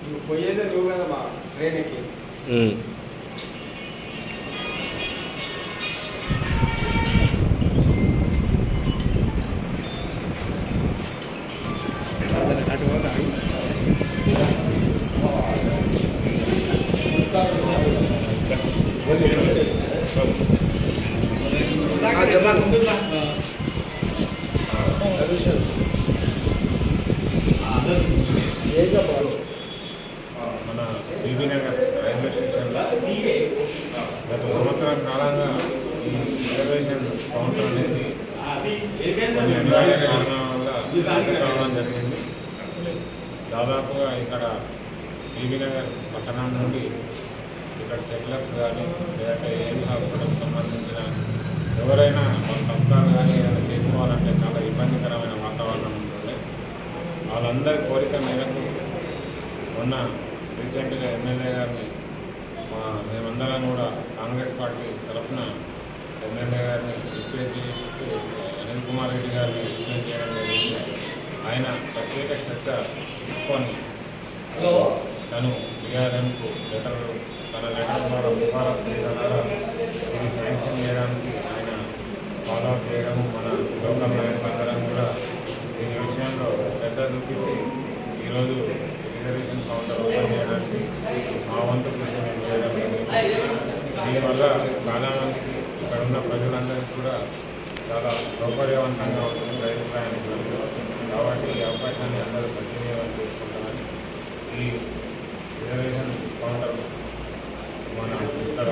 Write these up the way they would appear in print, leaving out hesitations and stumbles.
నువ్వు పోయేదే నువ్వు కదా మా ట్రైన్ ఎక్కి మన బీబీ నగర్ రైల్వే స్టేషన్లో గత సంవత్సరం కాలంగా ఈ రిజర్వేషన్ కౌంటర్ అనేది కొన్ని అనివార్య కారణాల వల్ల రావడం జరిగింది. దాదాపుగా ఇక్కడ బీబీ నగర్ పట్టణం నుండి ఇక్కడ సెటిలర్స్ కానీ లేదంటే ఎయిమ్స్ హాస్పిటల్కి సంబంధించిన ఎవరైనా వాళ్ళ పథకాలు కానీ ఏదైనా చేసుకోవాలంటే చాలా ఇబ్బందికరమైన వాతావరణం ఉంటుంది. వాళ్ళందరి కోరిక మేరకు మొన్న రీసెంట్గా ఎమ్మెల్యే గారిని మేమందరం కూడా కాంగ్రెస్ పార్టీ తరఫున ఎమ్మెల్యే గారిని రిక్వెస్ట్ చేసి అనిల్ కుమార్ రెడ్డి గారిని రిక్వెస్ట్ చేయడం జరిగింది. ఆయన ప్రత్యేక శ్రద్ధ తీసుకొని తను టీఆర్ఎంకు తన లెటర్ ద్వారా సిఫారసు చేయడం ద్వారా ఇది శాంక్షన్ చేయడానికి ఆయన ఫాలో అప్ చేయడము మన లోకల్ నాయకులందరం కూడా దీని విషయంలో శ్రద్ధ చూపించి ఈరోజు రిజర్వేషన్ కౌంటర్ ఓపెన్ చేయడానికి మా వంతు కృషి మేము చేయడం జరిగింది. దీనివల్ల చాలామందికి ఇక్కడ ఉన్న ప్రజలందరికీ కూడా చాలా సౌకర్యవంతంగా ఉంటుంది రైలు ప్రయాణికులకు. కాబట్టి ఈ అవకాశాన్ని అందరూ సద్వినియోగం చేసుకుంటామని ఈ రిజర్వేషన్ కౌంటర్ మనం ఇక్కడ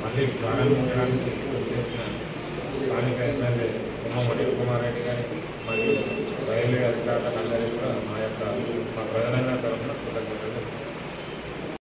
మళ్ళీ ప్రారంభించడానికి చేసిన స్థానిక ఎమ్మెల్యే అనిల్ కుమార్ రెడ్డి గారికి మరియు రైల్వే అధికారులందరికీ కూడా మా ప్రజలందరి